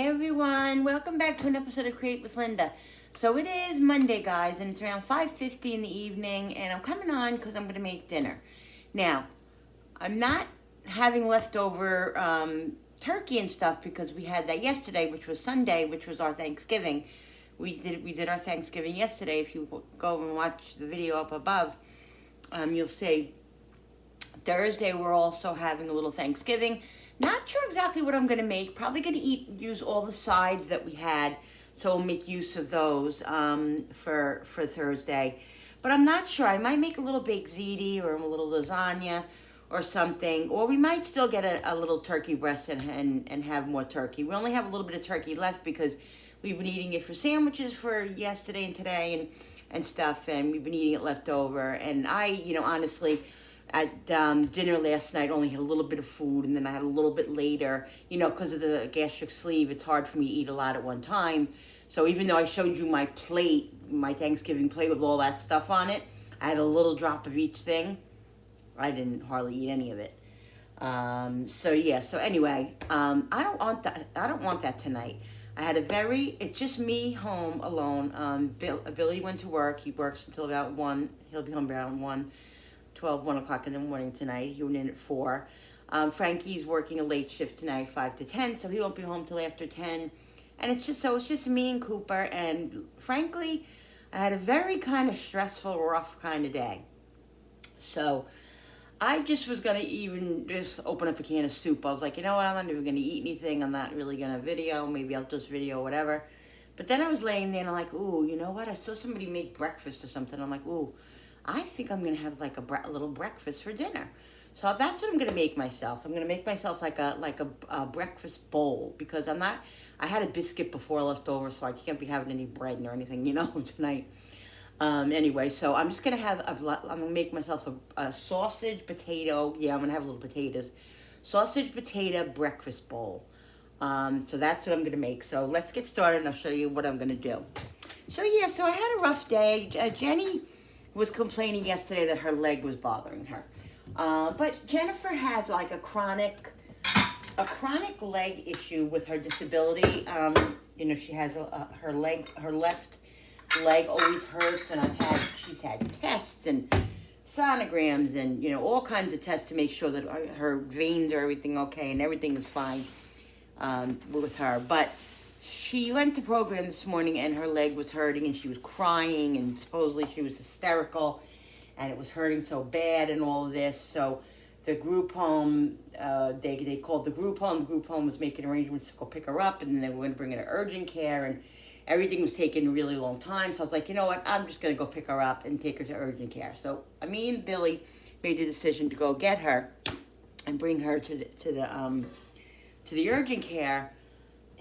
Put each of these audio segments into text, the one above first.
Hey everyone, welcome back to an episode of Create with Linda. So it is Monday, guys, and it's around 5:50 in the evening, and I'm coming on because I'm going to make dinner. Now, I'm not having leftover turkey and stuff because we had that yesterday, which was Sunday, which was our Thanksgiving. We did our Thanksgiving yesterday. If you go and watch the video up above, you'll see. Thursday, we're also having a little Thanksgiving. Not sure exactly what I'm going to make. Probably going to use all the sides that we had, so we'll make use of those for Thursday. But I'm not sure. I might make a little baked ziti or a little lasagna or something. Or we might still get a little turkey breast and have more turkey. We only have a little bit of turkey left because we've been eating it for sandwiches for yesterday and today and stuff. And we've been eating it left over. And I, honestly, at dinner last night, only had a little bit of food, and then I had a little bit later, because of the gastric sleeve. It's hard for me to eat a lot at one time. So even though I showed you my plate, my Thanksgiving plate with all that stuff on it, I had a little drop of each thing. I didn't hardly eat any of it. So anyway, I don't want that. I don't want that tonight. It's just me home alone. Billy went to work. He works until about 1. He'll be home around 1 o'clock in the morning tonight. He went in at 4. Frankie's working a late shift tonight, 5 to 10, so he won't be home till after 10. And it's just me and Cooper, and frankly, I had a very kind of stressful, rough kind of day. So I just was going to even just open up a can of soup. I was like, you know what, I'm not even going to eat anything. I'm not really going to video. Maybe I'll just video whatever. But then I was laying there and I'm like, ooh, you know what? I saw somebody make breakfast or something. I'm like, ooh, I think I'm going to have like a little breakfast for dinner. So that's what I'm going to make myself. I'm going to make myself like a breakfast bowl because I had a biscuit before left over, so I can't be having any bread or anything, tonight. Anyway, so I'm just going to I'm going to make myself a sausage, potato. Yeah, I'm going to have little potatoes. Sausage, potato, breakfast bowl. So that's what I'm going to make. So let's get started and I'll show you what I'm going to do. So I had a rough day. Jenny was complaining yesterday that her leg was bothering her. But Jennifer has like a chronic leg issue with her disability. She has her left leg always hurts, and she's had tests and sonograms and, all kinds of tests to make sure that her veins are everything okay and everything is fine with her. But she went to program this morning and her leg was hurting and she was crying and supposedly she was hysterical and it was hurting so bad and all of this. So the group home, they called the group home. The group home was making arrangements to go pick her up and then they were going to bring her to urgent care and everything was taking a really long time. So I was like, you know what, I'm just going to go pick her up and take her to urgent care. So me and Billy made the decision to go get her and bring her to the urgent care.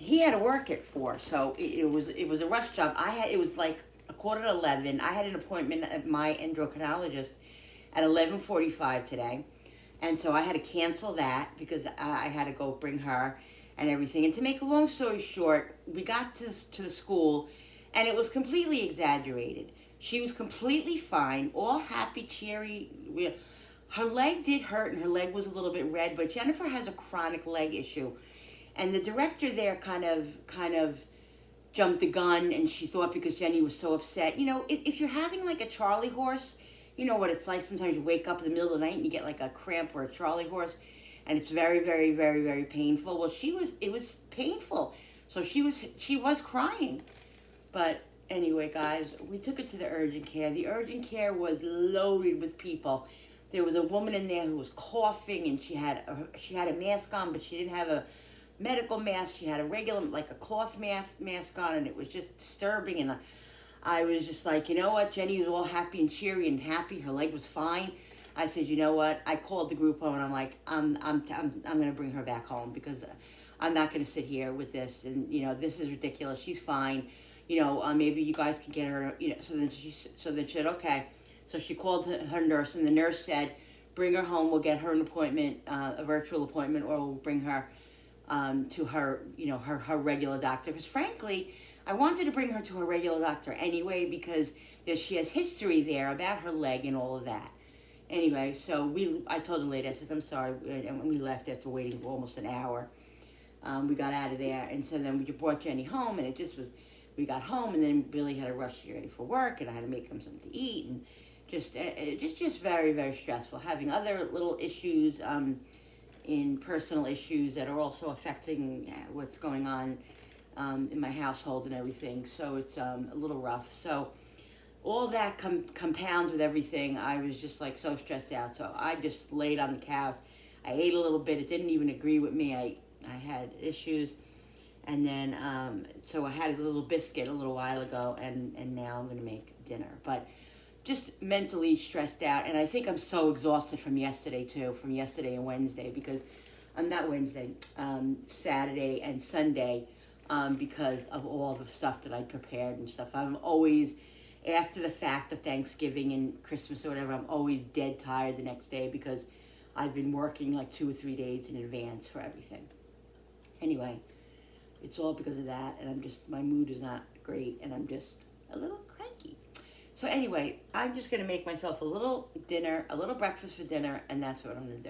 He had to work at 4, so it was a rush job. It was like 11:15. I had an appointment at my endocrinologist at 11:45 today, and so I had to cancel that because I had to go bring her and everything. And to make a long story short, we got to the school, and it was completely exaggerated. She was completely fine, all happy, cheery. Her leg did hurt, and her leg was a little bit red, but Jennifer has a chronic leg issue. And the director there kind of jumped the gun, and she thought because Jenny was so upset. If you're having like a Charlie horse, you know what it's like. Sometimes you wake up in the middle of the night and you get like a cramp or a Charlie horse, and it's very, very, very, very painful. Well, it was painful. So she was crying. But anyway, guys, we took her to the urgent care. The urgent care was loaded with people. There was a woman in there who was coughing, and she had a mask on, but she didn't have a medical mask. She had a regular, like a cloth mask on, and it was just disturbing. And I was just like, you know what? Jenny was all happy and cheery and happy. Her leg was fine. I said, you know what? I called the group home and I'm like, I'm going to bring her back home because I'm not going to sit here with this. And this is ridiculous. She's fine. Maybe you guys can get her. So then she said, okay. So she called her nurse, and the nurse said, bring her home. We'll get her an appointment, a virtual appointment, or we'll bring her to her, her regular doctor. Because frankly, I wanted to bring her to her regular doctor anyway because she has history there about her leg and all of that. Anyway, so I told the lady, I said, I'm sorry, and we left after waiting for almost an hour. we got out of there, and so then we brought Jenny home, and it just was. We got home, and then Billy had to rush to get ready for work, and I had to make him something to eat, and just very, very stressful. Having other little issues, in personal issues that are also affecting what's going on in my household and everything. So it's a little rough. So all that compound with everything, I was just like so stressed out. So I just laid on the couch. I ate a little bit. It didn't even agree with me. I had issues. And then, so I had a little biscuit a little while ago, and now I'm going to make dinner. But just mentally stressed out, and I think I'm so exhausted from yesterday, too, from yesterday and Wednesday, because, not Wednesday, Saturday and Sunday, because of all the stuff that I prepared and stuff. I'm always, after the fact of Thanksgiving and Christmas or whatever, I'm always dead tired the next day, because I've been working like 2 or 3 days in advance for everything. Anyway. It's all because of that, and my mood is not great, and I'm just a little cranky. So anyway, I'm just going to make myself a little dinner, a little breakfast for dinner, and that's what I'm going to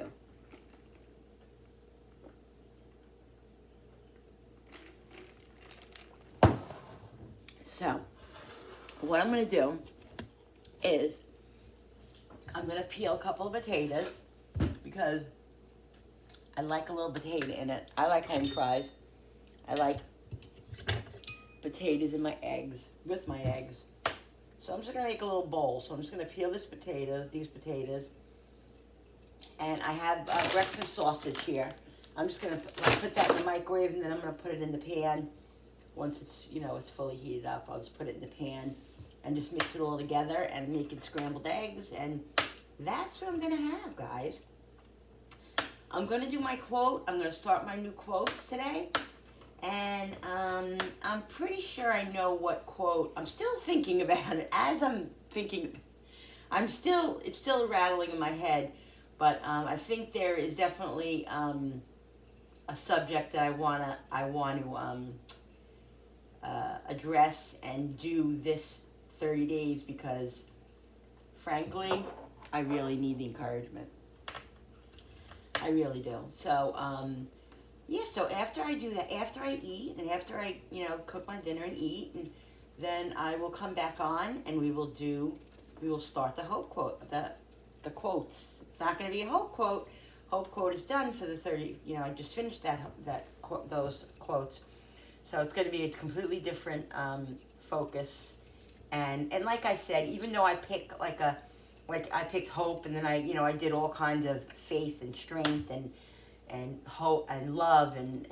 do. So, what I'm going to do is I'm going to peel a couple of potatoes, because I like a little potato in it. I like home fries. I like potatoes in my eggs, with my eggs. So I'm just going to make a little bowl. So I'm just going to peel these potatoes. And I have breakfast sausage here. I'm just going to put that in the microwave, and then I'm going to put it in the pan. Once it's, it's fully heated up, I'll just put it in the pan and just mix it all together and make it scrambled eggs. And that's what I'm going to have, guys. I'm going to do my quote. I'm going to start my new quotes today. And I'm pretty sure I know what quote. I'm still thinking about it. As I'm thinking, it's still rattling in my head. But I think there is definitely a subject that I want to address and do this 30 days, because, frankly, I really need the encouragement. I really do. So, yeah, so after I do that, after I eat, and after I, cook my dinner and eat, and then I will come back on, and we will start the hope quote, the quotes. It's not going to be a hope quote. Hope quote is done for the 30, I just finished those quotes. So it's going to be a completely different focus. And like I said, even though I pick I picked hope, and then I did all kinds of faith and strength and hope and love and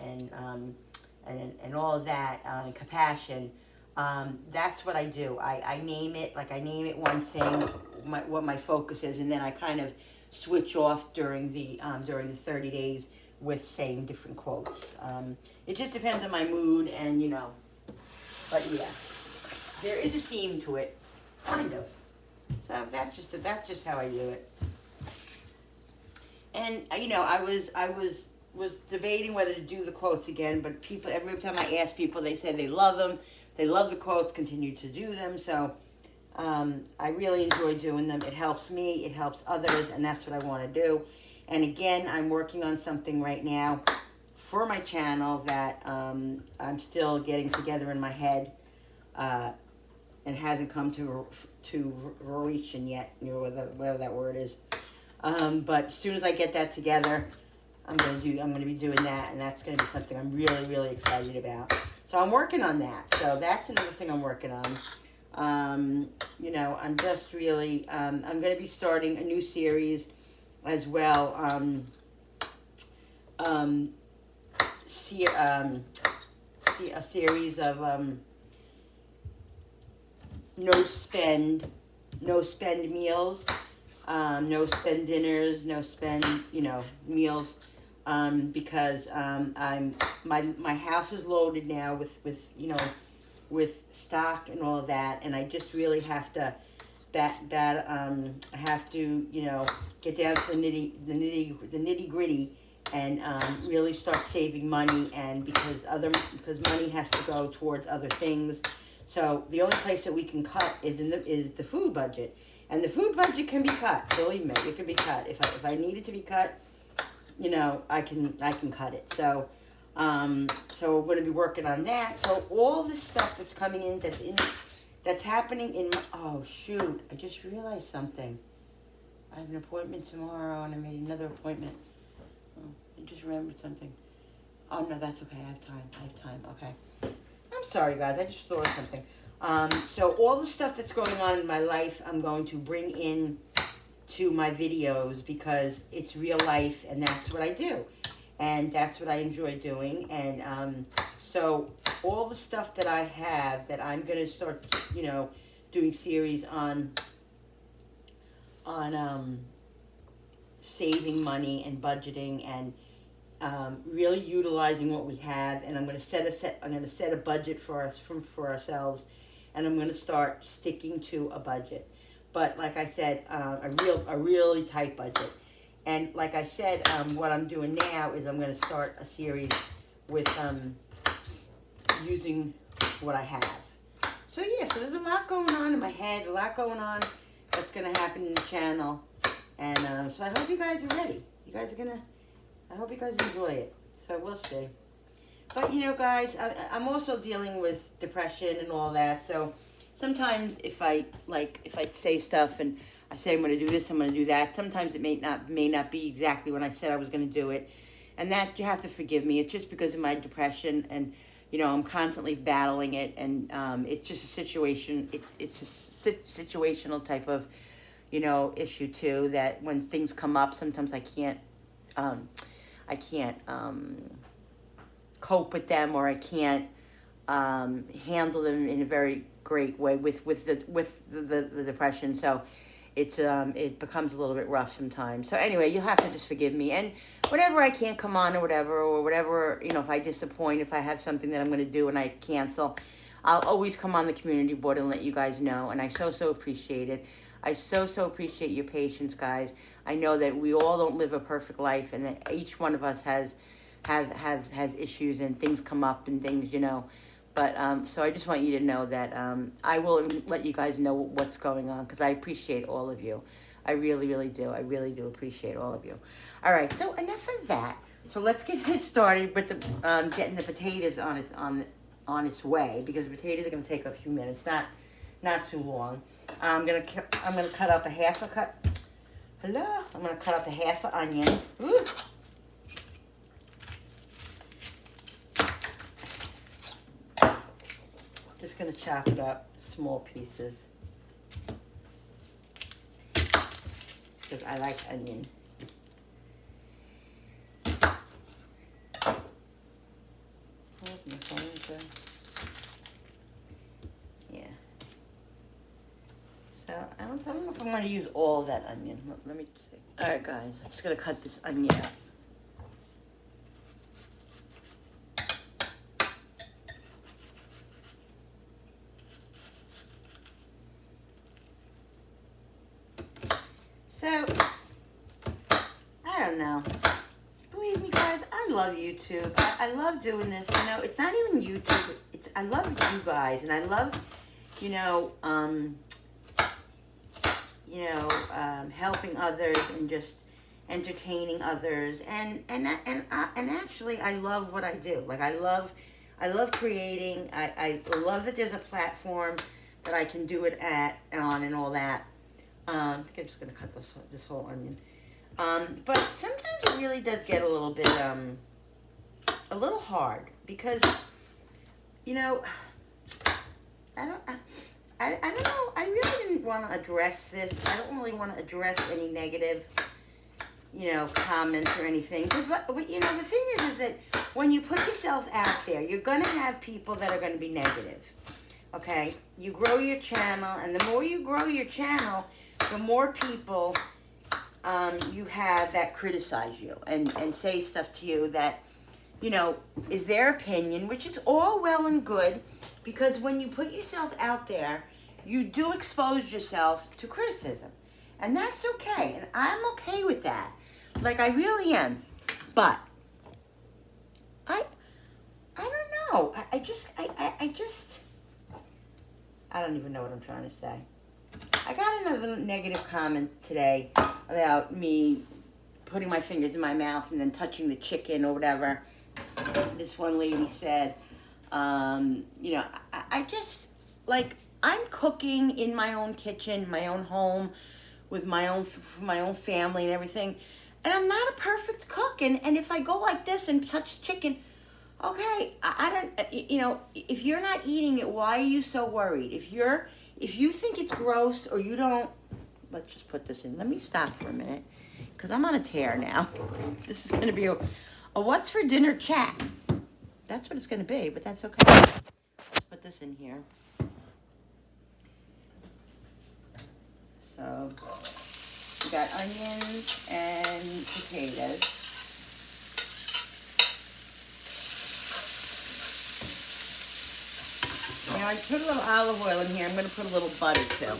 all of that, and compassion. That's what I do. I name it one thing, what my focus is, and then I kind of switch off during the 30 days with saying different quotes. It just depends on my mood, and but yeah, there is a theme to it, kind of. So that's just how I do it. And I was debating whether to do the quotes again, but people, every time I ask people, they say they love them. They love the quotes, continue to do them. So I really enjoy doing them. It helps me, it helps others, and that's what I want to do. And again, I'm working on something right now for my channel that I'm still getting together in my head. And hasn't come to fruition yet, whatever that word is. But as soon as I get that together, I'm going to be doing that, and that's going to be something I'm really, really excited about. So I'm working on that. So that's another thing I'm working on. I'm just really, I'm going to be starting a new series as well. A series of no spend meals, no spend dinners, no spend meals, because my house is loaded now with stock and all of that, and I just really have to I have to get down to the nitty gritty and really start saving money, and because money has to go towards other things. So the only place that we can cut is the food budget, and the food budget can be cut. Believe me, it can be cut. If I need it to be cut, I can cut it. So So we're going to be working on that. So all this stuff that's coming in, that's happening in my, oh shoot, I just realized something. I have an appointment tomorrow and I made another appointment. Oh, I just remembered something. Oh no, that's okay, I have time, okay. I'm sorry guys, I just thought of something. So all the stuff that's going on in my life, I'm going to bring in to my videos because it's real life and that's what I do. And that's what I enjoy doing. And so all the stuff that I have that I'm going to start, you know, doing series on saving money and budgeting and really utilizing what we have. And I'm going to set a budget for us for ourselves, and I'm going to start sticking to a budget. But like I said, a really tight budget. And like I said, what I'm doing now is I'm going to start a series with using what I have. So yeah, so there's a lot going on in my head, a lot going on that's going to happen in the channel. And so I hope you guys are ready. I hope you guys enjoy it. So we'll see. But you know guys, I'm also dealing with depression and all that. So sometimes if I say stuff and I say I'm going to do this, I'm going to do that, sometimes it may not be exactly when I said I was going to do it. And that, you have to forgive me. It's just because of my depression, and you know, I'm constantly battling it, and it's just a situation. It's a situational type of, you know, issue too, that when things come up, sometimes I can't cope with them, or I can't handle them in a very great way with the depression. So it becomes a little bit rough sometimes. So anyway, you'll have to just forgive me. And whenever I can't come on or whatever, you know, if I disappoint, if I have something that I'm going to do and I cancel, I'll always come on the community board and let you guys know. And I so appreciate it. I so appreciate your patience, guys. I know that we all don't live a perfect life, and that each one of us has issues and things come up and things, you know. But so I just want you to know that I will let you guys know what's going on, because I appreciate all of you. I really do. I really do appreciate all of you. All right, so enough of that. So let's get started with the getting the potatoes on its way, because the potatoes are going to take a few minutes, not too long. I'm gonna cut up a half a cut. Hello, I'm gonna cut up a half an onion. Ooh. Just gonna chop it up small pieces because I like onion. Yeah. So I don't know if I'm gonna use all that onion. Let me see. All right, guys, I'm just gonna cut this onion up. So, I don't know. Believe me, guys, I love YouTube. I love doing this. You know, it's not even YouTube. I love you guys, and I love, you know, helping others and just entertaining others. And actually, I love what I do. Like, I love creating. I love that there's a platform that I can do it on and all that. I think I'm just going to cut this whole onion. But sometimes it really does get a little bit, a little hard, because, you know, I don't know. I really didn't want to address this. I don't really want to address any negative, you know, comments or anything. But you know, the thing is that when you put yourself out there, you're going to have people that are going to be negative. Okay? You grow your channel, and the more you grow your channel, the more people you have that criticize you and say stuff to you that, you know, is their opinion, which is all well and good, because when you put yourself out there, you do expose yourself to criticism. And that's okay. And I'm okay with that. Like, I really am. But I don't know. I don't even know what I'm trying to say. I got another negative comment today about me putting my fingers in my mouth and then touching the chicken or whatever. this one lady said, you know, I just, like, I'm cooking in my own kitchen, my own home, with my own, for my own family and everything. And I'm not a perfect cook. And if I go like this and touch chicken, okay, I don't, you know, if you're not eating it, why are you so worried? If you think it's gross or you don't, let's just put this in. Let me stop for a minute because I'm on a tear now. This is going to be a what's for dinner chat. That's what it's going to be, but that's okay. Let's put this in here. So, we got onions and potatoes. Now I put a little olive oil in here. I'm going to put a little butter too.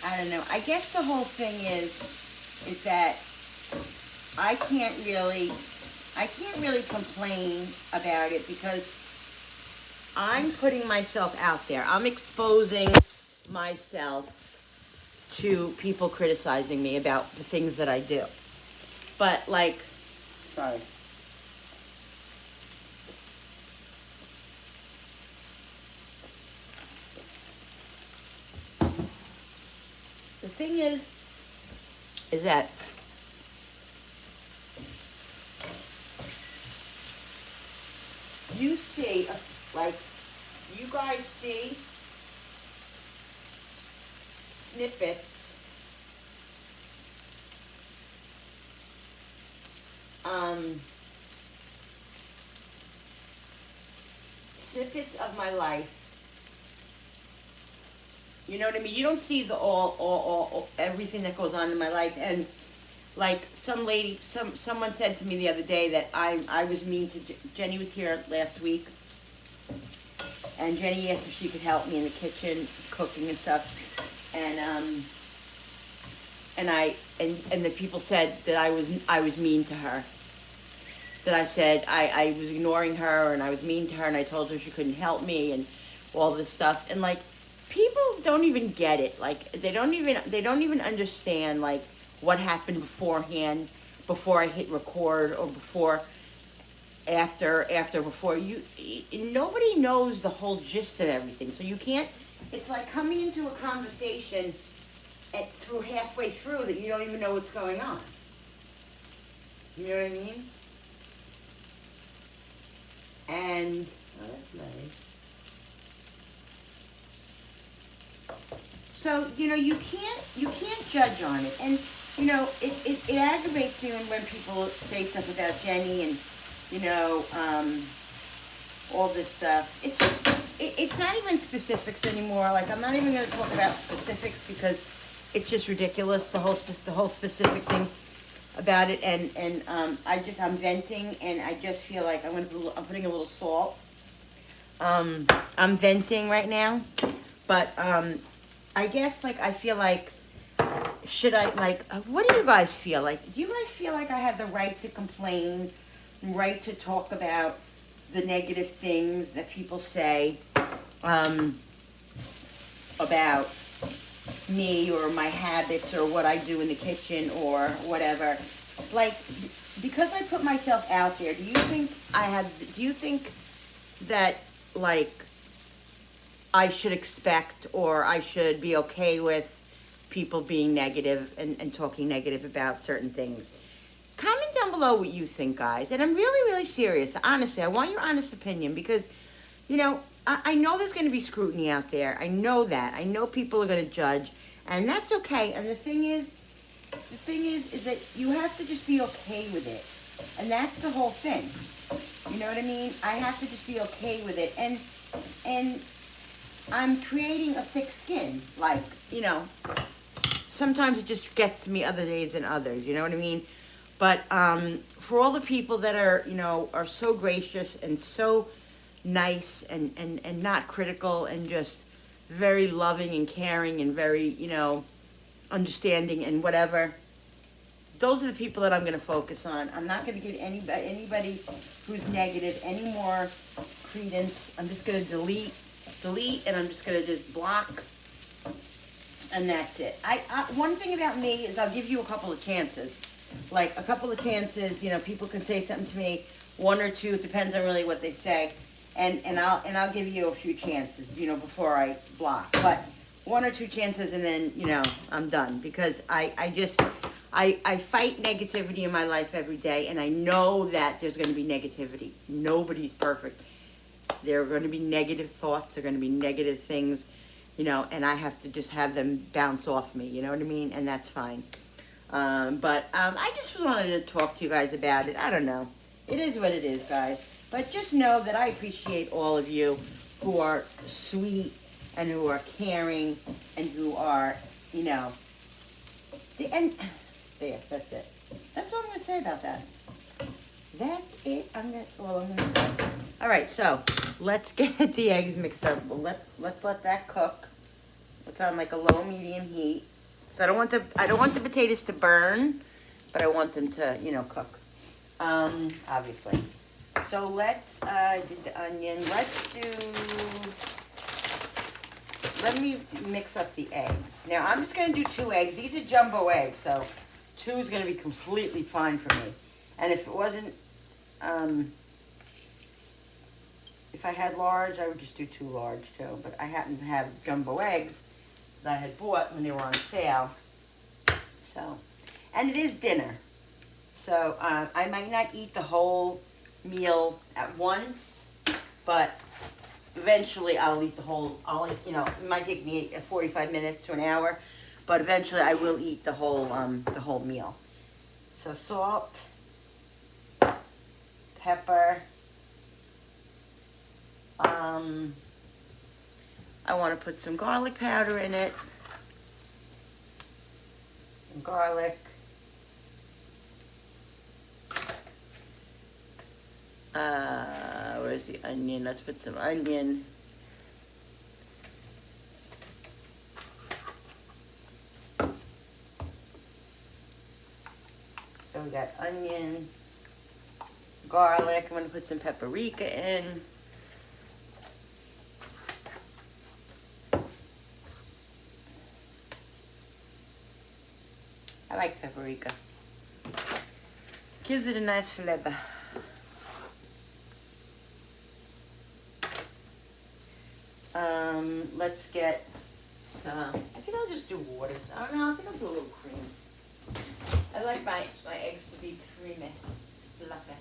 I don't know. I guess the whole thing is that I can't really complain about it because I'm putting myself out there. I'm exposing myself to people criticizing me about the things that I do. But like, sorry. The thing is that you see, like, you guys see snippets snippets of my life. You know what I mean? You don't see the all everything that goes on in my life. And like someone said to me the other day that I was mean to Jenny. Was here last week, and Jenny asked if she could help me in the kitchen cooking and stuff. And the people said that I was mean to her. That I said I was ignoring her and I was mean to her and I told her she couldn't help me and all this stuff. And like, people don't even get it. Like, they don't even understand like what happened beforehand, before I hit record, or after before. Nobody knows the whole gist of everything. So you can't. It's like coming into a conversation through halfway through that you don't even know what's going on. You know what I mean? And oh, that's nice. So you know you can't judge on it, and you know it aggravates you when people say stuff about Jenny and you know all this stuff. It's not even specifics anymore. Like, I'm not even going to talk about specifics because it's just ridiculous, the whole specific thing about it. And I'm venting, and I just feel like I'm putting a little salt. I'm venting right now, but I guess like I feel like, should I, like, what do you guys feel like? Do you guys feel like I have the right to complain, right to talk about the negative things that people say about me or my habits or what I do in the kitchen or whatever? Like, because I put myself out there, do you think that, like, I should expect or I should be okay with people being negative and talking negative about certain things? Comment down below what you think, guys. And I'm really, really serious. Honestly, I want your honest opinion because, you know, I know there's going to be scrutiny out there. I know that. I know people are going to judge, and that's okay. And the thing is that you have to just be okay with it. And that's the whole thing. You know what I mean? I have to just be okay with it. And I'm creating a thick skin. Like, you know, sometimes it just gets to me other days than others. You know what I mean? But for all the people that are, you know, are so gracious and so nice and not critical and just very loving and caring and very, you know, understanding and whatever, those are the people that I'm going to focus on. I'm not going to give anybody who's negative any more credence. I'm just going to delete delete, and I'm just gonna just block, and that's it. One thing about me is I'll give you a couple of chances. Like a couple of chances, you know, people can say something to me, one or two, it depends on really what they say. And I'll give you a few chances, you know, before I block. But one or two chances and then, you know, I'm done. Because I fight negativity in my life every day, and I know that there's going to be negativity. Nobody's perfect. There are going to be negative thoughts, there are going to be negative things, you know, and I have to just have them bounce off me, you know what I mean? And that's fine. But I just wanted to talk to you guys about it. I don't know. It is what it is, guys. But just know that I appreciate all of you who are sweet and who are caring and who are, you know, that's it. That's all I'm going to say about that. That's it. That's all I'm going to say. All right, so let's get the eggs mixed up. Let's let that cook. It's on like a low medium heat. So I don't want the potatoes to burn, but I want them to, you know, cook. Obviously. So let's did the onion. Let me mix up the eggs. Now I'm just gonna do 2 eggs. These are jumbo eggs, so 2 is gonna be completely fine for me. And if it wasn't, if I had large, I would just do 2 large too. But I happen to have jumbo eggs that I had bought when they were on sale. So, and it is dinner. So I might not eat the whole meal at once, but eventually I'll eat the whole, you know, it might take me 45 minutes to an hour, but eventually I will eat the whole meal. So salt, pepper, I want to put some garlic powder in it, some garlic, where's the onion? Let's put some onion. So we got onion, garlic. I'm going to put some paprika in. I like paprika. Gives it a nice flavor. Let's get some, I think I'll just do water. I don't know, I think I'll do a little cream. I like my eggs to be creamy. Fluffy.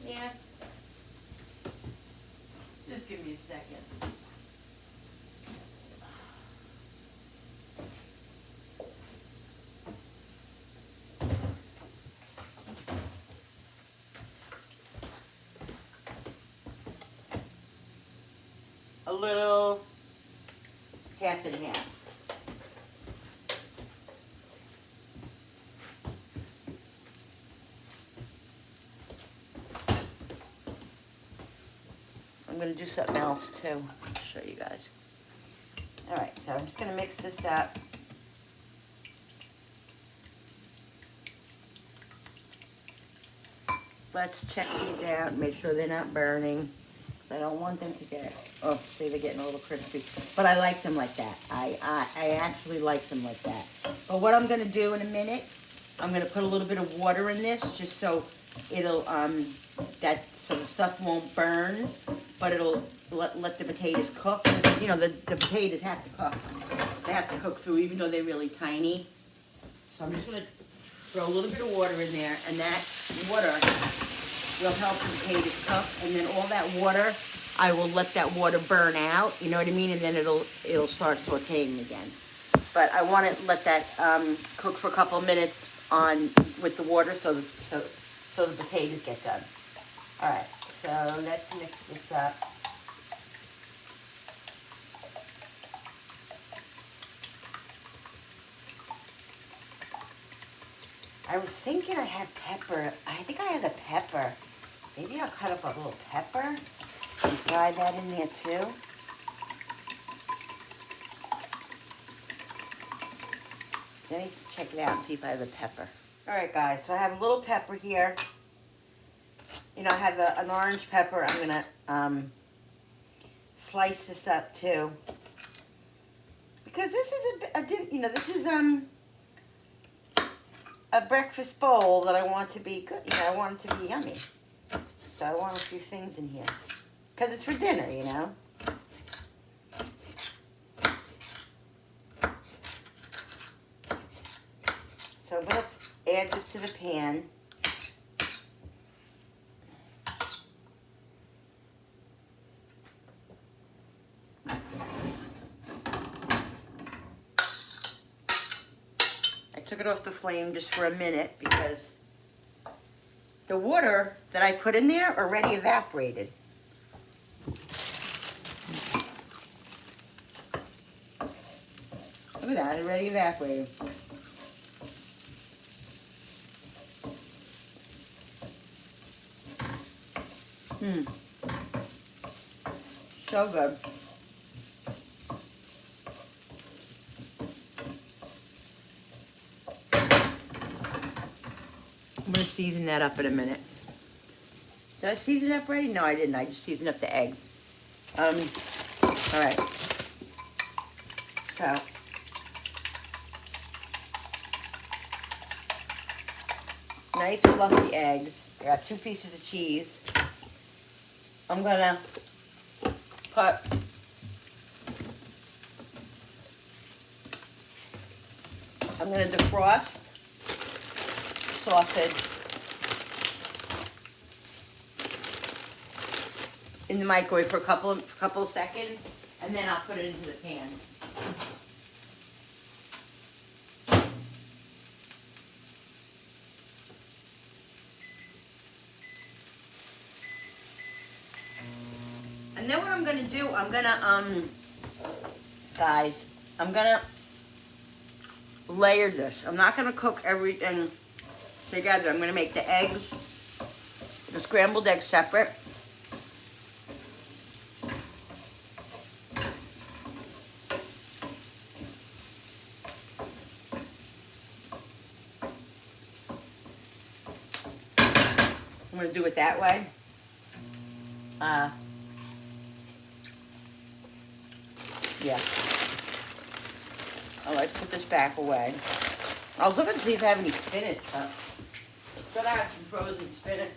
Yeah. Just give me a second. A little, half and half. I'm going to do something else too. I'll show you guys. All right, so I'm just going to mix this up. Let's check these out and make sure they're not burning. I don't want them to get, oh, see, they're getting a little crispy. But I like them like that. I actually like them like that. But what I'm going to do in a minute, I'm going to put a little bit of water in this just so it'll, so the stuff won't burn, but it'll let the potatoes cook. You know, the potatoes have to cook. They have to cook through even though they're really tiny. So I'm just going to throw a little bit of water in there, and that water will help the potatoes cook, and then all that water, I will let that water burn out, you know what I mean, and then it'll start sauteing again. But I want to let that cook for a couple of minutes with the water so the potatoes get done. All right, so let's mix this up. I was thinking I had pepper. I think I have the pepper. Maybe I'll cut up a little pepper and fry that in there too. Let me check it out and see if I have the pepper. All right, guys, so I have a little pepper here. You know, I have an orange pepper. I'm gonna slice this up too, because this is this is a breakfast bowl that I want to be good. You know, I want it to be yummy. So I want a few things in here, because it's for dinner. You know. So I'm gonna add this to the pan. I took it off the flame just for a minute because the water that I put in there already evaporated. Look at that, it already evaporated. So good. I'm going to season that up in a minute. Did I season it up already? No, I didn't. I just seasoned up the egg. All right. So, nice fluffy eggs. I got 2 pieces of cheese. I'm going to put I'm going to defrost sausage in the microwave for a couple of seconds, and then I'll put it into the pan. And then what I'm going to do, I'm going to guys, I'm going to layer this. I'm not going to cook everything together. I'm going to make the eggs, the scrambled eggs separate. I'm going to do it that way. Yeah. I'll like to put this back away. I was looking to see if I have any spinach. Should I have some frozen spinach?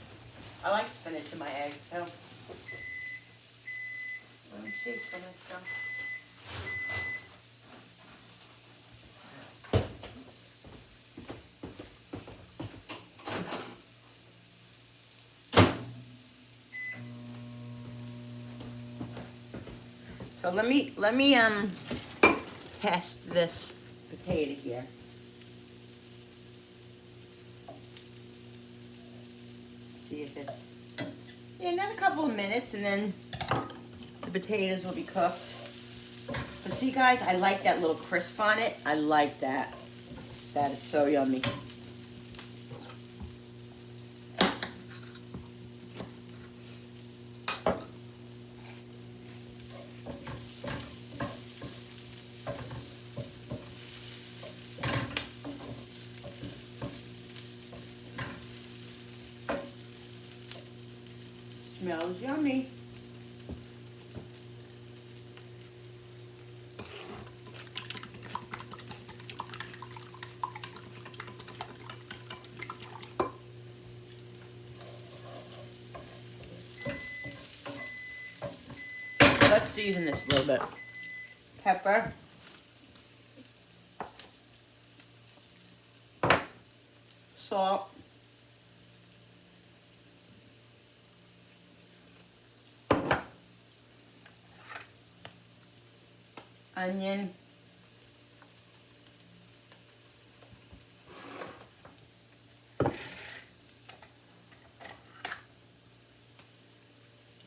I like spinach in my eggs, so. Let me see spinach though. So let me test this potato here. See if it, yeah, another couple of minutes and then the potatoes will be cooked. But see guys, I like that little crisp on it. I like that. That is so yummy. Smells yummy. Let's season this a little bit. Pepper. Salt. Onion.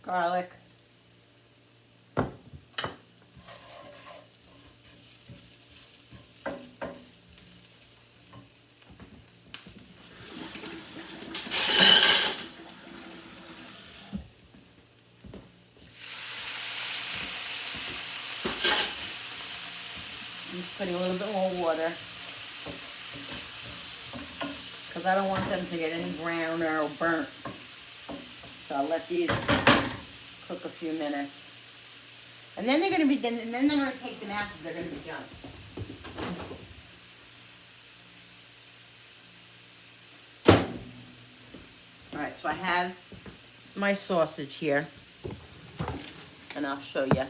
Garlic. I'm just putting a little bit more water because I don't want them to get any browner or burnt. So I'll let these cook a few minutes. And then they're going to be, then I'm going to take them out because they're going to be done. All right, so I have my sausage here, and I'll show you.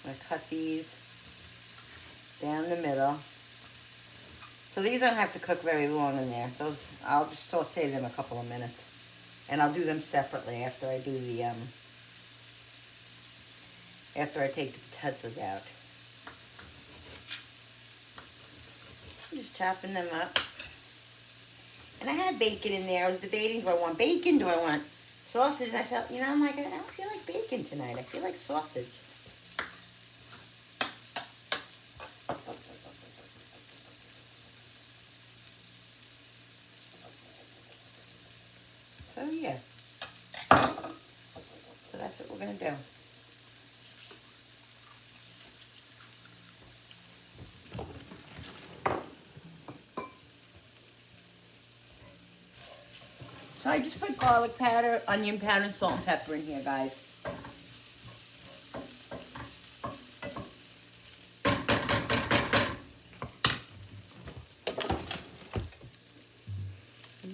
I cut these down the middle. So these don't have to cook very long in there. Those, I'll just saute them a couple of minutes. And I'll do them separately after I do the, after I take the potatoes out. I'm just chopping them up. And I had bacon in there. I was debating, do I want bacon? Do I want sausage? And I felt, you know, I'm like, I don't feel like bacon tonight. I feel like sausage. So yeah. So that's what we're going to do. So I just put garlic powder, onion powder, and salt and pepper in here, guys.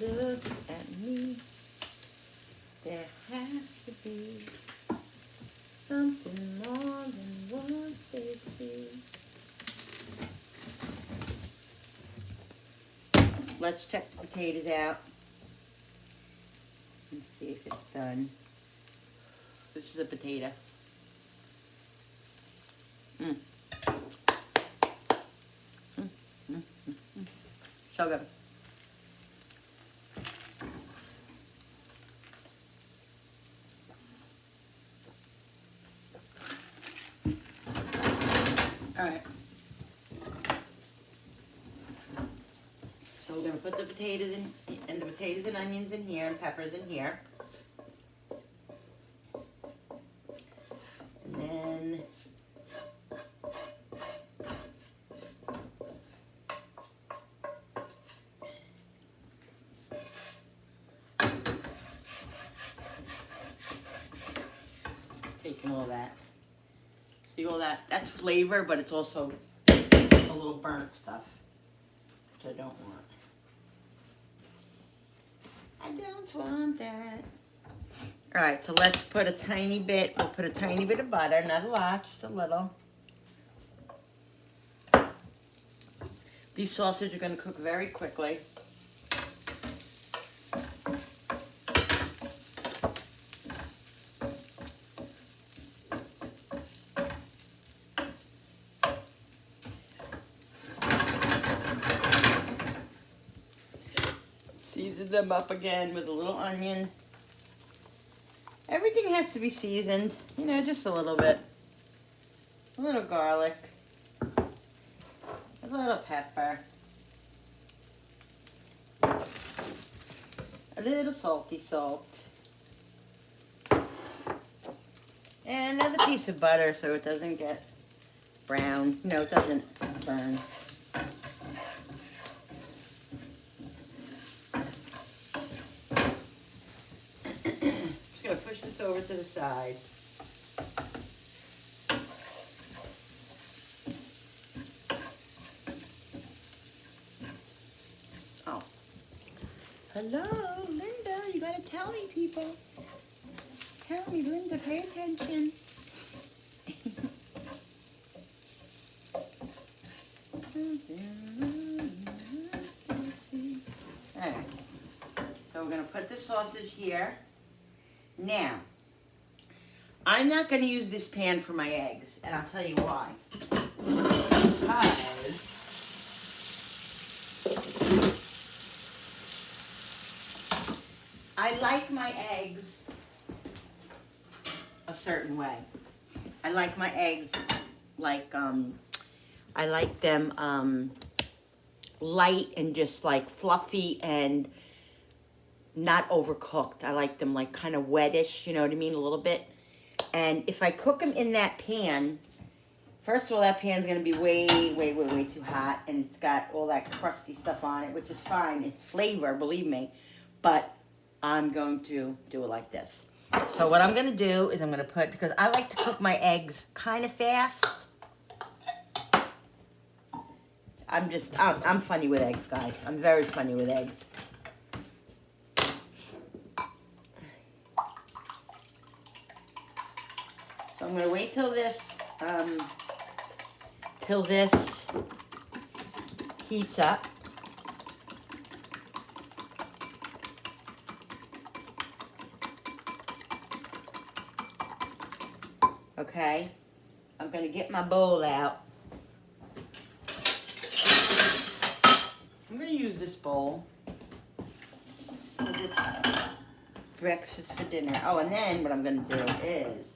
Look at me. There has to be something more than what they see. Let's check the potatoes out. Let's see if it's done. This is a potato. So good. All right. So we're gonna put the potatoes in, and the potatoes and onions in here, and peppers in here. And then taking all that. See all that? That's flavor, but it's also a little burnt stuff, which I don't want. I don't want that. All right, so let's put a tiny bit, we'll put a tiny bit of butter, not a lot, just a little. These sausages are gonna cook very quickly. Season them up again with a little onion. Everything has to be seasoned, you know, just a little bit. A little garlic. A little pepper. A little salty salt. And another piece of butter so it doesn't get brown. No, it doesn't burn. Push this over to the side. Oh. Hello, Linda. You gotta tell me, people. Tell me, Linda, pay attention. Alright. So we're gonna put the sausage here. Now, I'm not going to use this pan for my eggs, and I'll tell you why. Because I like my eggs a certain way. I like my eggs like, I like them light and just like fluffy and not overcooked. I like them like kind of wettish, you know what I mean, a little bit. And if I cook them in that pan First of all, that pan's gonna be way too hot, and it's got all that crusty stuff on it, which is fine. It's flavor, believe me, but I'm going to do it like this. So what I'm gonna do is I'm gonna put, because I like to cook my eggs kind of fast. I'm funny with eggs, guys. I'm very funny with eggs. So I'm gonna wait till this heats up. Okay, I'm gonna get my bowl out. I'm gonna use this bowl. Breakfast for dinner. Oh, and then what I'm gonna do is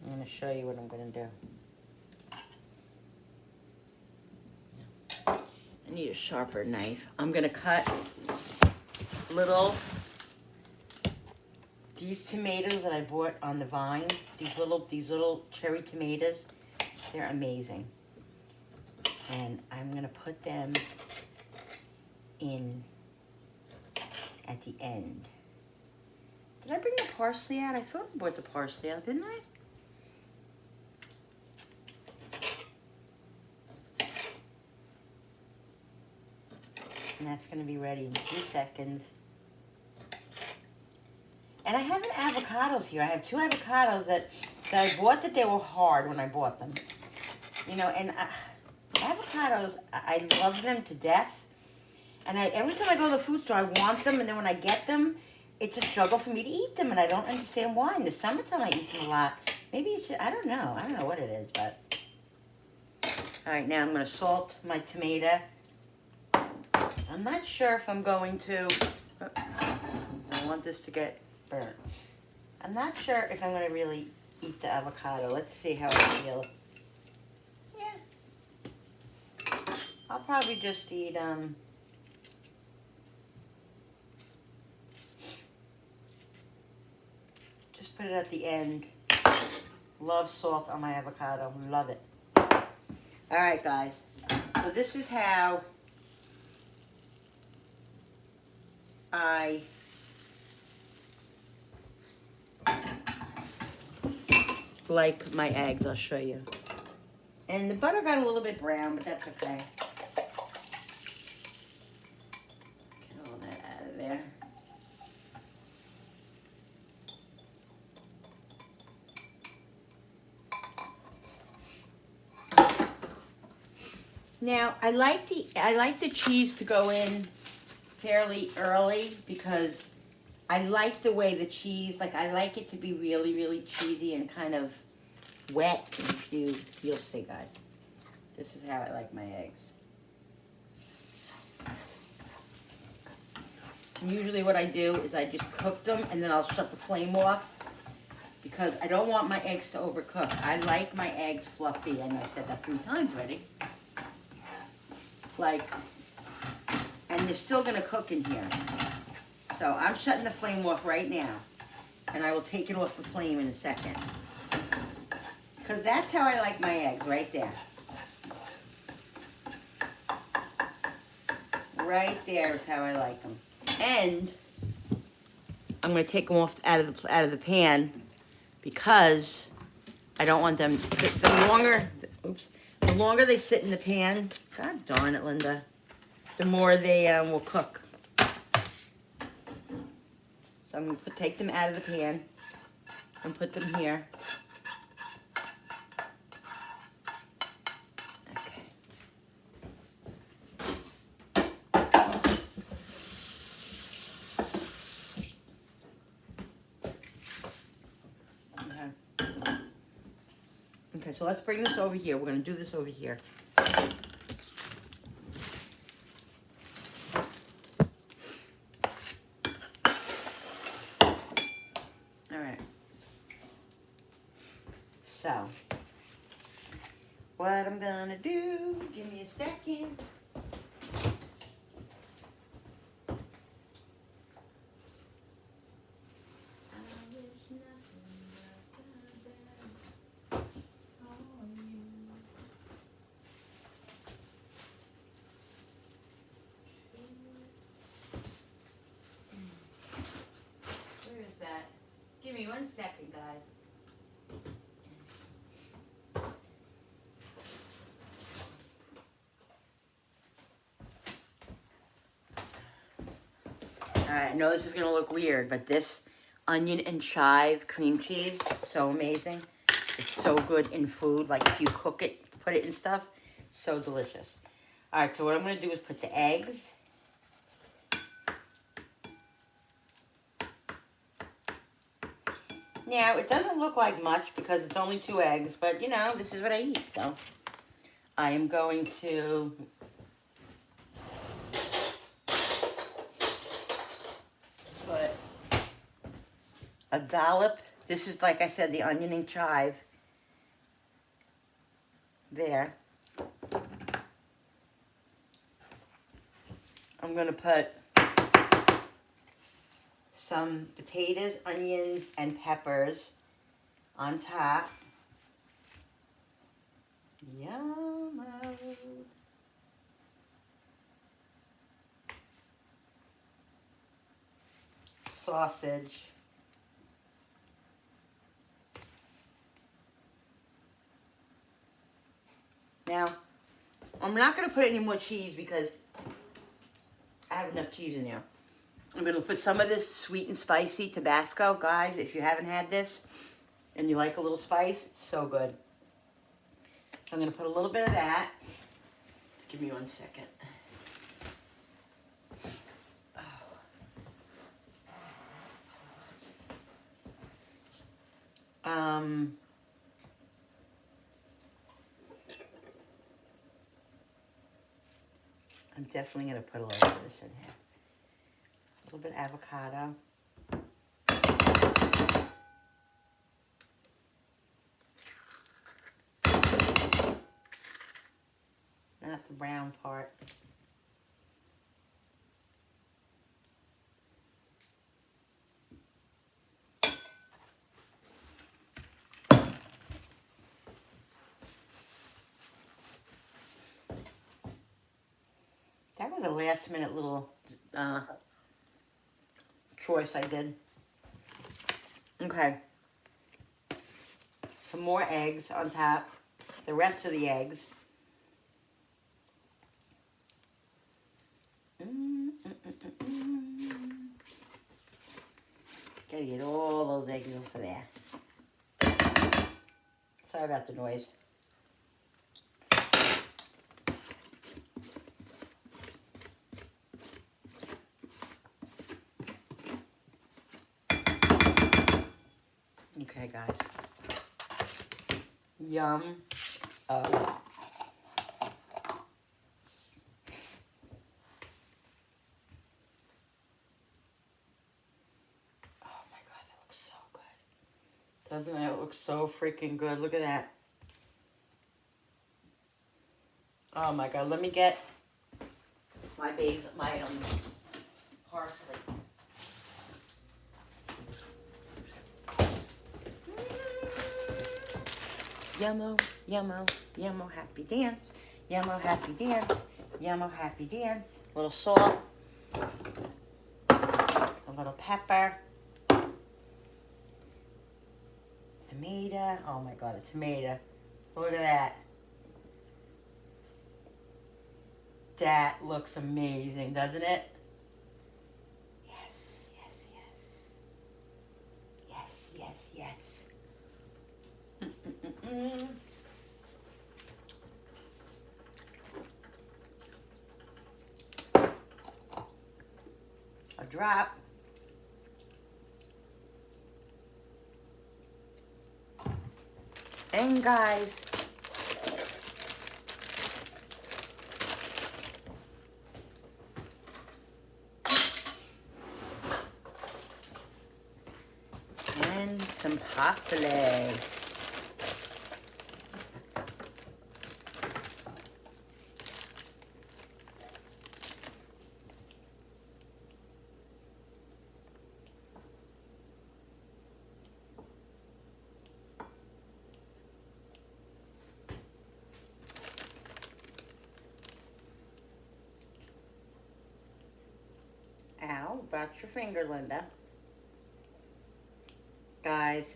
I'm going to show you what I'm going to do. I need a sharper knife. I'm going to cut these tomatoes that I bought on the vine. These little cherry tomatoes. They're amazing. And I'm going to put them in at the end. Did I bring the parsley out? I thought I brought the parsley out, didn't I? And that's going to be ready in 2 seconds. And I have avocados here. I have 2 avocados that I bought that they were hard when I bought them. You know, and avocados, I love them to death. And every time I go to the food store, I want them. And then when I get them, it's a struggle for me to eat them. And I don't understand why. In the summertime, I eat them a lot. Maybe it's just, I don't know. I don't know what it is, but. All right, now I'm going to salt my tomato. I'm not sure if I'm going to, I want this to get burnt. I'm not sure if I'm going to really eat the avocado. Let's see how I feel. Yeah. I'll probably just eat, just put it at the end. Love salt on my avocado. Love it. All right, guys. So this is how I like my eggs. I'll show you. And the butter got a little bit brown, but that's okay. Get all that out of there. Now, I like the cheese to go in fairly early because I like the way the cheese, like I like it to be really, really cheesy and kind of wet. If you'll see, guys. This is how I like my eggs. And usually what I do is I just cook them and then I'll shut the flame off because I don't want my eggs to overcook. I like my eggs fluffy. I know I've said that 3 times already. And they're still gonna cook in here. So I'm shutting the flame off right now. And I will take it off the flame in a second. Because that's how I like my eggs, right there. Right there is how I like them. And I'm gonna take them off out of the pan because I don't want them, the longer they sit in the pan, God darn it, Linda, the more they will cook. So I'm going to take them out of the pan and put them here. Okay. Okay, Okay, so let's bring this over here. We're going to do this over here. All right. So, what I'm going to do, give me a second. Where is that? Give me 1 second, guys. Alright, I know this is going to look weird, but this onion and chive cream cheese, so amazing. It's so good in food. Like if you cook it, put it in stuff, so delicious. Alright, so what I'm going to do is put the eggs. Now, it doesn't look like much because it's only 2 eggs, but you know, this is what I eat, so. I am going to put a dollop. This is, like I said, the onion and chive. There. I'm going to put some potatoes, onions, and peppers on top. Yum. Sausage. Now, I'm not going to put any more cheese because I have enough cheese in there. I'm going to put some of this sweet and spicy Tabasco. Guys, if you haven't had this and you like a little spice, it's so good. I'm going to put a little bit of that. Just give me 1 second. I'm definitely going to put a little bit of this in here. A little bit of avocado. Not the brown part. That was a last minute little choice I did. Okay. Some more eggs on top. The rest of the eggs. Gotta get all those eggs over there. Sorry about the noise. Okay, guys. Yum. Oh my God, that looks so good. Doesn't it look so freaking good? Look at that. Oh my God, let me get my basil, my parsley. Yummo, yummo, yummo, happy dance. Yummo, happy dance. Yummo, happy dance. A little salt. A little pepper. Tomato. Oh my God, a tomato. Look at that. That looks amazing, doesn't it? Yes, yes, yes. Yes, yes, yes. A drop. And guys, and some parsley. Ow, about your finger, Linda. Guys,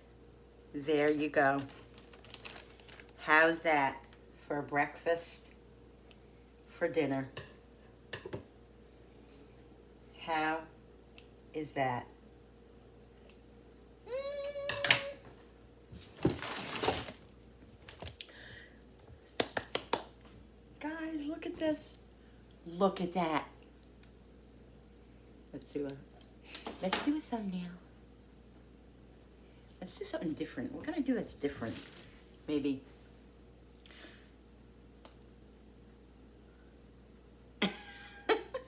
there you go. How's that for breakfast, for dinner? How is that? Guys, look at this. Look at that. Let's do a thumbnail. Let's do something different. What can I do that's different? Maybe. I'm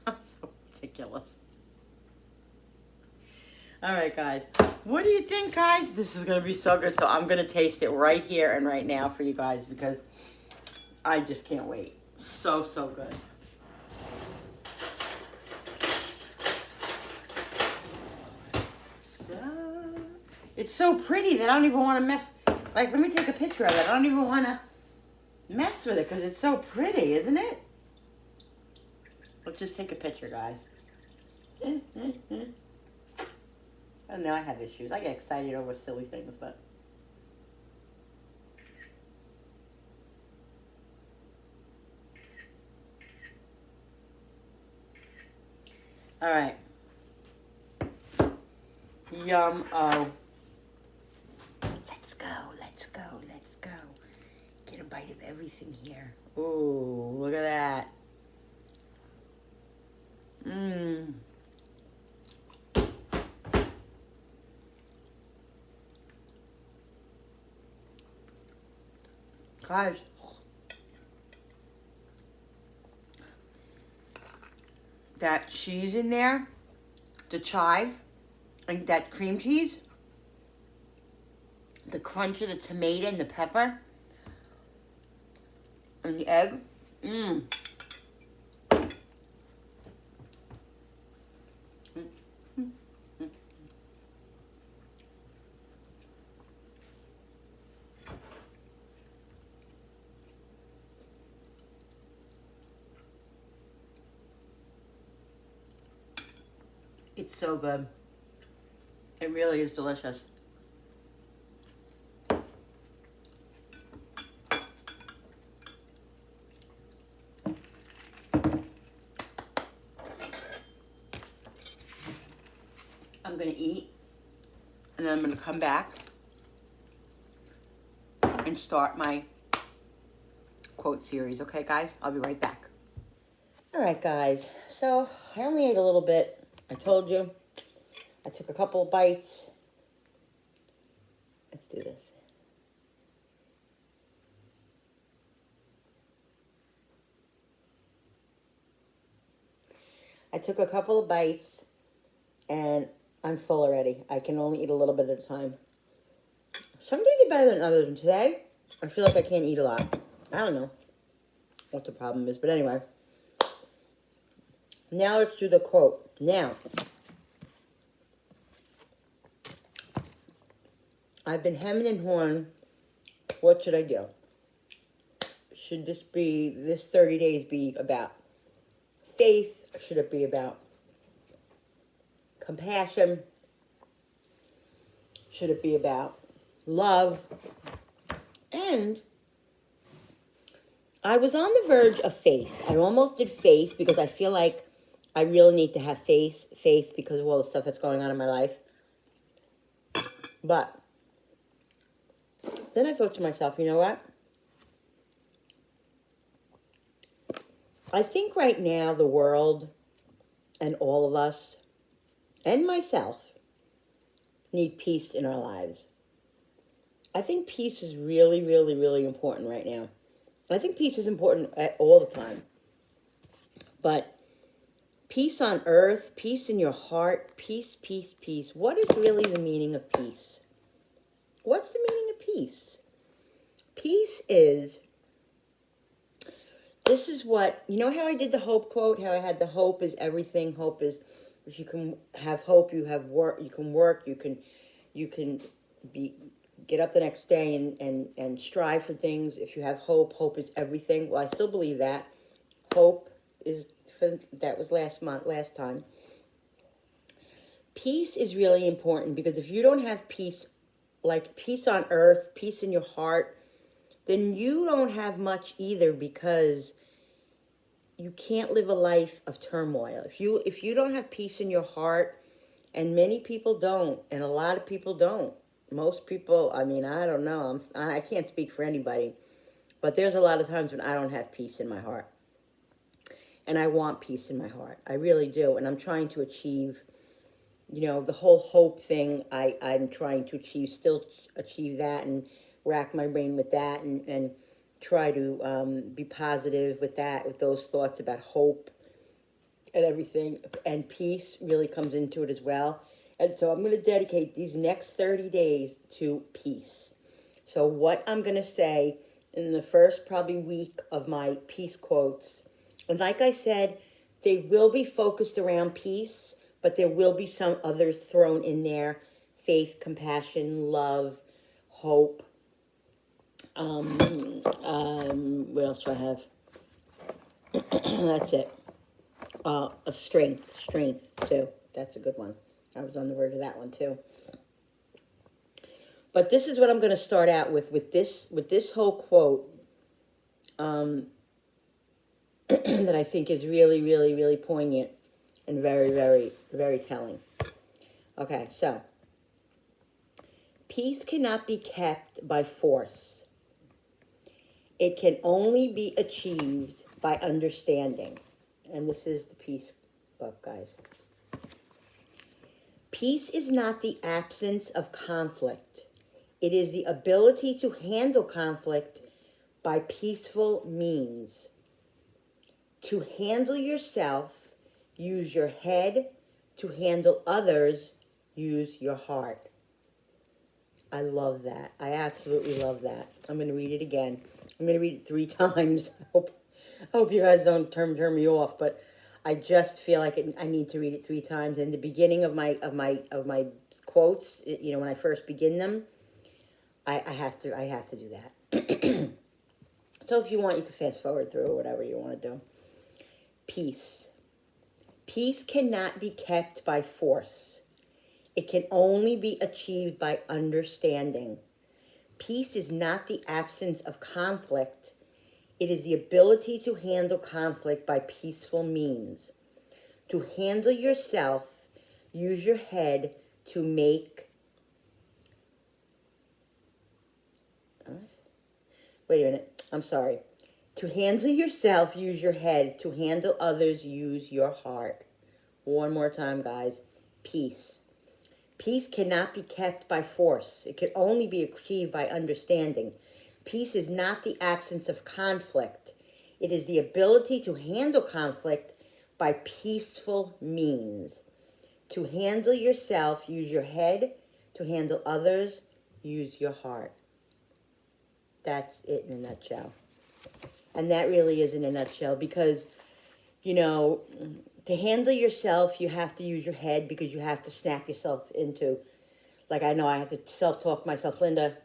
so ridiculous. All right, guys. What do you think, guys? This is going to be so good. So I'm going to taste it right here and right now for you guys because I just can't wait. So, so good. It's so pretty that I don't even want to mess. Like, let me take a picture of it. I don't even want to mess with it because it's so pretty, isn't it? Let's just take a picture, guys. I don't know, I have issues. I get excited over silly things, but... All right. Yum-o. Let's go, let's go, let's go. Get a bite of everything here. Ooh, look at that. Mmm. Guys. That cheese in there, the chive, and that cream cheese, the crunch of the tomato and the pepper, and the egg. Mmm. It's so good. It really is delicious. I'm gonna eat, and then I'm gonna come back and start my quote series. Okay, guys? I'll be right back. All right, guys. So I only ate a little bit. I told you. I took a couple of bites. Let's do this. I took a couple of bites, and I'm full already. I can only eat a little bit at a time. Some days are better than others, and today, I feel like I can't eat a lot. I don't know what the problem is, but anyway. Now let's do the quote. Now, I've been hemming and hawing. What should I do? Should this 30 days be about faith? Should it be about compassion? Should it be about love? And I was on the verge of faith. I almost did faith because I feel like I really need to have faith because of all the stuff that's going on in my life. But then I thought to myself, you know what? I think right now the world and all of us and myself need peace in our lives. I think peace is really, really, really important right now. I think peace is important all the time. But peace on earth, peace in your heart, peace, peace, peace. What is really the meaning of peace? What's the meaning of peace? Peace is, this is what, you know how I did the hope quote? How I had the hope is everything. Hope is, if you can have hope, you have work, you can work, you can be, get up the next day and strive for things. If you have hope, hope is everything. Well, I still believe that. Hope is, that was last time. Peace is really important because if you don't have peace, like peace on earth, peace in your heart, then you don't have much either, because you can't live a life of turmoil. If you don't have peace in your heart, and many people don't, and a lot of people don't. Most people, I mean, I don't know. I can't speak for anybody, but there's a lot of times when I don't have peace in my heart. And I want peace in my heart. I really do. And I'm trying to achieve, the whole hope thing. I'm trying to still achieve that, and rack my brain with that, and try to be positive with that, with those thoughts about hope and everything. And peace really comes into it as well. And so I'm going to dedicate these next 30 days to peace. So what I'm going to say in the first probably week of my peace quotes, and like I said, they will be focused around peace, but there will be some others thrown in there: faith, compassion, love, hope. What else do I have? That's it. A strength too. That's a good one. I was on the verge of that one too. But this is what I'm going to start out with this whole quote, that I think is really, really, really poignant and very, very, very telling. Okay, so peace cannot be kept by force. It can only be achieved by understanding. And this is the peace book, guys. Peace is not the absence of conflict. It is the ability to handle conflict by peaceful means. To handle yourself, use your head. To handle others, use your heart. I love that. I absolutely love that. I'm going to read it again. I'm going to read it 3 times. I hope you guys don't turn me off, but I just feel like I need to read it 3 times. In the beginning of my quotes, when I first begin them, I have to do that. So if you want, you can fast forward through or whatever you want to do. Peace. Peace cannot be kept by force. It can only be achieved by understanding. Peace is not the absence of conflict. It is the ability to handle conflict by peaceful means. To handle yourself, use your head to make... Wait a minute. I'm sorry. To handle yourself, use your head. To handle others, use your heart. One more time, guys. Peace. Peace cannot be kept by force. It can only be achieved by understanding. Peace is not the absence of conflict. It is the ability to handle conflict by peaceful means. To handle yourself, use your head. To handle others, use your heart. That's it in a nutshell. And that really is in a nutshell, because, to handle yourself, you have to use your head, because you have to snap yourself into, like, I know I have to self-talk myself, Linda,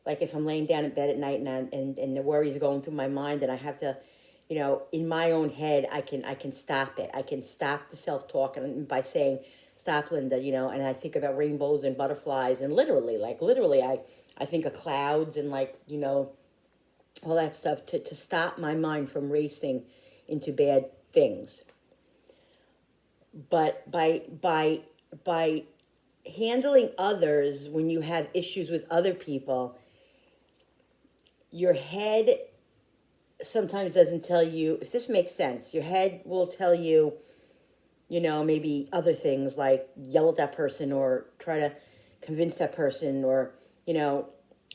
like if I'm laying down in bed at night and the worries are going through my mind, and I have to, in my own head, I can stop it. I can stop the self-talk by saying, stop, Linda, and I think about rainbows and butterflies, and literally, I think of clouds and all that stuff to stop my mind from racing into bad things. But by handling others, when you have issues with other people, your head sometimes doesn't tell you, if this makes sense, your head will tell you, maybe other things like yell at that person or try to convince that person or,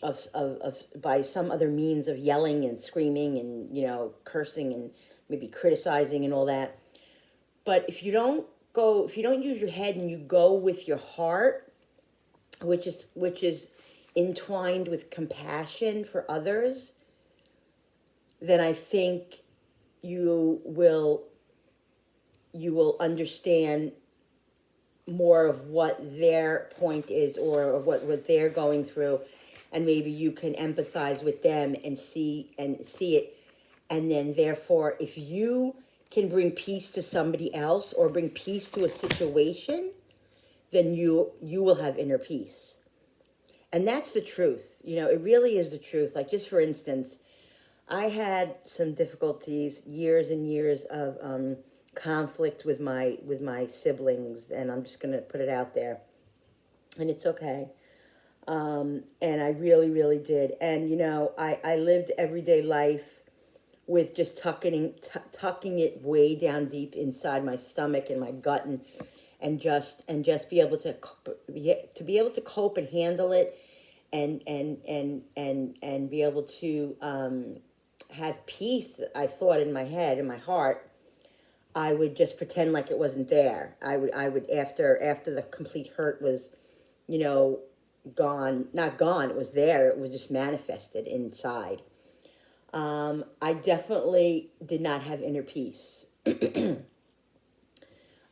by some other means of yelling and screaming and cursing and maybe criticizing and all that. But if you don't use your head and you go with your heart, which is entwined with compassion for others, then I think you will you will understand more of what their point is, or what they're going through, and maybe you can empathize with them and see it. And then therefore, if you can bring peace to somebody else or bring peace to a situation, then you will have inner peace. And that's the truth. It really is the truth. Like, just for instance, I had some difficulties, years and years of conflict with my siblings, and I'm just gonna put it out there, and it's okay. And I really, really did. And I lived everyday life with just tucking it way down deep inside my stomach and my gut, and just be able to cope and handle it, and be able to have peace. I thought in my head, in my heart, I would just pretend like it wasn't there. I would, after the complete hurt was, you know, gone, not gone, it was there, it was just manifested inside. I definitely did not have inner peace.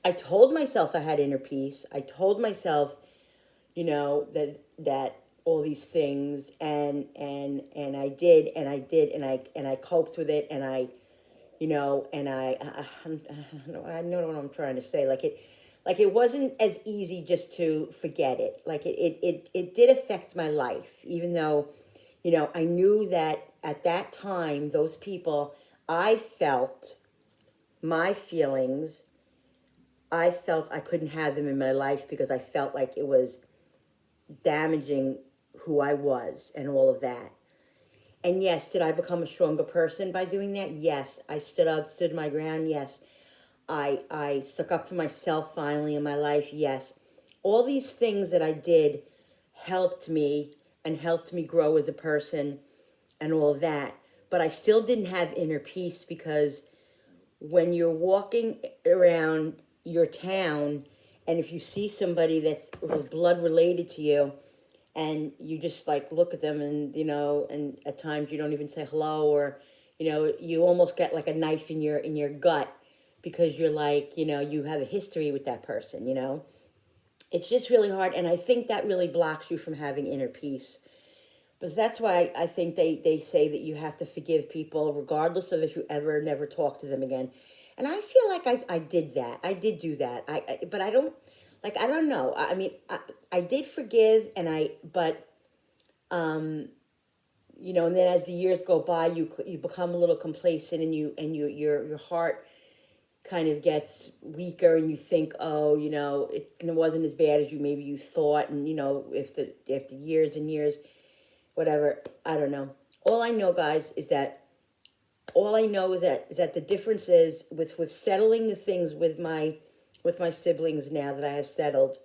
I told myself I had inner peace. I told myself, that all these things, and I did, and I coped with it, and I know what I'm trying to say. Like it wasn't as easy just to forget it. Like it did affect my life, even though, I knew that at that time, those people, I felt my feelings, I felt I couldn't have them in my life because I felt like it was damaging who I was and all of that. And yes, did I become a stronger person by doing that? Yes. I stood my ground. Yes. I stuck up for myself finally in my life. Yes. All these things that I did helped me and helped me grow as a person and all of that. But I still didn't have inner peace, because when you're walking around your town, and if you see somebody that's blood related to you, and you just like look at them, and at times you don't even say hello, or you almost get like a knife in your gut, because you're like, you have a history with that person. It's just really hard, and I think that really blocks you from having inner peace. Because that's why I think they say that you have to forgive people regardless of if you ever never talk to them again. And I feel like I did that. I did do that. But I don't, like, I don't know. I mean, I did forgive, but, um, and then as the years go by, you become a little complacent, and your heart kind of gets weaker, and you think, oh, it wasn't as bad as you thought. And if the years and years, whatever, I don't know. All I know, guys, is that the difference is with settling the things with my siblings. Now that I have settled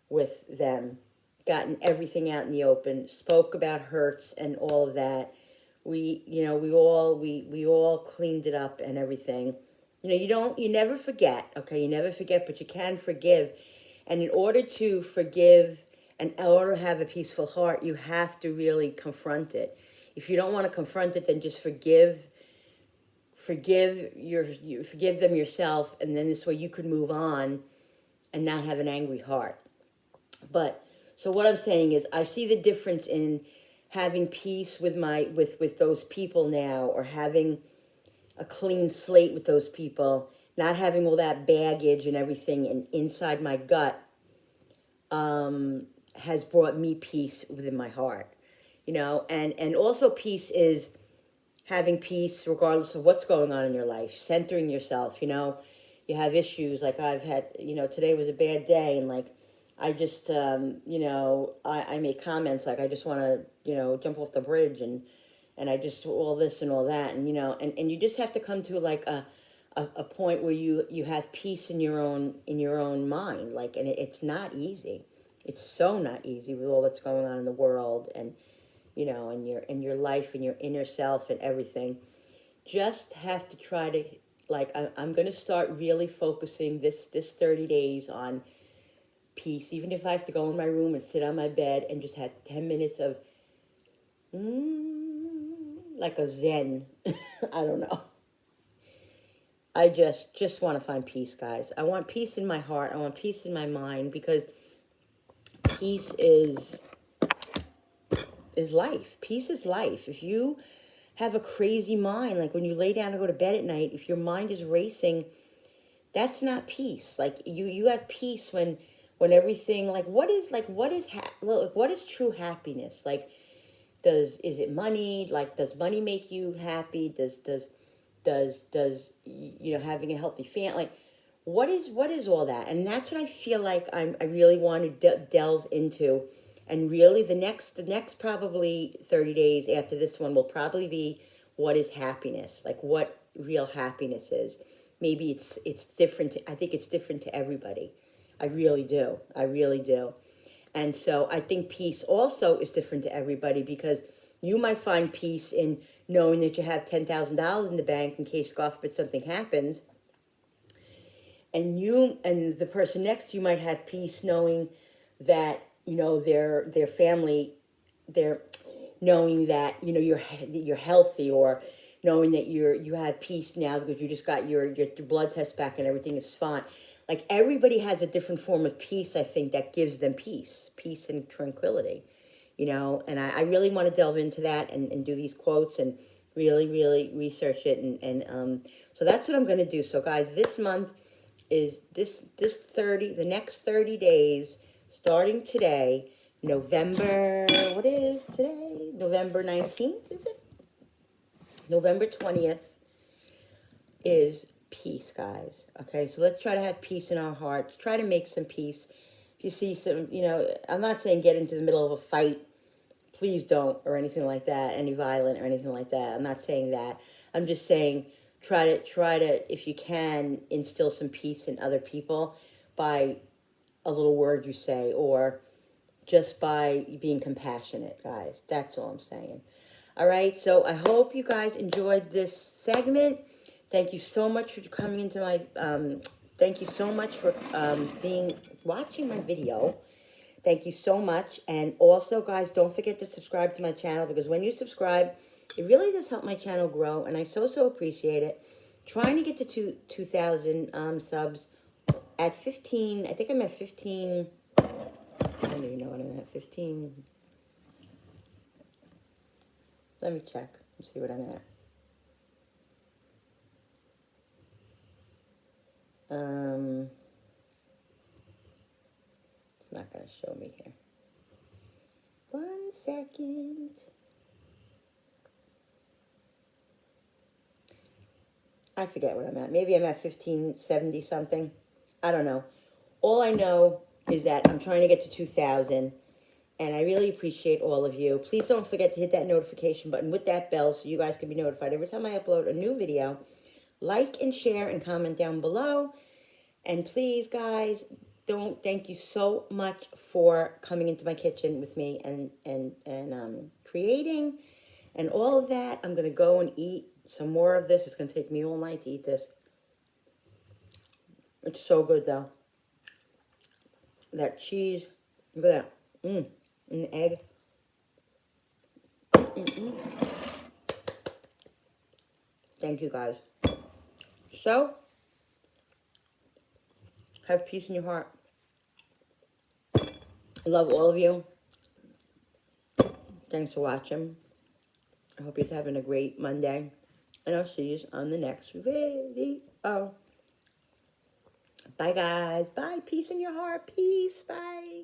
with them, gotten everything out in the open, spoke about hurts and all of that. We all cleaned it up and everything. You never forget, okay? You never forget, but you can forgive. And in order to forgive and in order to have a peaceful heart, you have to really confront it. If you don't want to confront it, then just forgive them yourself, and then this way you could move on and not have an angry heart. But so what I'm saying is, I see the difference in having peace with those people now, or having a clean slate with those people, not having all that baggage and everything and inside my gut, has brought me peace within my heart. And also peace is having peace regardless of what's going on in your life, centering yourself. You have issues, like I've had. Today was a bad day, and like I just, I make comments like, I just want to, jump off the bridge, and I just, all this and all that, and you just have to come to like a point where you have peace in your own mind, it's not easy. It's so not easy with all that's going on in the world, and you know, and your life and your inner self and everything. Just have to try to, like, I'm going to start really focusing this 30 days on peace, even if I have to go in my room and sit on my bed and just have 10 minutes of like a zen. I don't know. I just want to find peace, guys. I want peace in my heart. I want peace in my mind, because peace is life. Peace is life. If you have a crazy mind, like when you lay down to go to bed at night, if your mind is racing, that's not peace. Like you have peace when everything, like what is what is true happiness? Like, is it money? Like, does money make you happy? Does you know, having a healthy family, like what is all that? And that's what I feel like I really want to delve into. And really the next probably 30 days after this one will probably be, what is happiness? Like, what real happiness is. Maybe it's different I think it's different to everybody. I really do. I really do. And so I think peace also is different to everybody, because you might find peace in knowing that you have $10,000 in the bank in case, God forbid, something happens. And you and the person next to you might have peace knowing that, you know, their family, they're knowing that, you know, you're healthy, or knowing that you have peace now because you just got your blood test back and everything is fine. Like, everybody has a different form of peace, I think, that gives them peace and tranquility, you know. And I really want to delve into that and do these quotes and really, really research it. And so that's what I'm going to do. So, guys, this month is the next 30 days, starting today, November, what is today? November 19th, is it? November 20th is peace, guys. Okay, so let's try to have peace in our hearts. Try to make some peace. If you see some, you know, I'm not saying get into the middle of a fight. Please don't, or anything like that, any violent or anything like that. I'm not saying that. I'm just saying try to, if you can, instill some peace in other people by a little word you say, or just by being compassionate, guys. That's all I'm saying. All right, so I hope you guys enjoyed this segment. Thank you so much for coming into my, thank you so much for watching my video. Thank you so much. And also, guys, don't forget to subscribe to my channel, because when you subscribe, it really does help my channel grow, and I so appreciate it. Trying to get to 2,000 subs at 15. I think I'm at 15. I don't even know what I'm at. 15. Let me check and see what I'm at. It's not going to show me here. 1 second. I forget what I'm at. Maybe I'm at 1570 something. I don't know. All I know is that I'm trying to get to 2,000. And I really appreciate all of you. Please don't forget to hit that notification button with that bell so you guys can be notified every time I upload a new video. Like and share and comment down below. And please, guys, thank you so much for coming into my kitchen with me and creating and all of that. I'm going to go and eat some more of this. It's going to take me all night to eat this. It's so good, though. That cheese. Look at that. And the egg. Thank you, guys. So, have peace in your heart. I love all of you. Thanks for watching. I hope you're having a great Monday. And I'll see you on the next video. Bye, guys. Bye. Peace in your heart. Peace. Bye.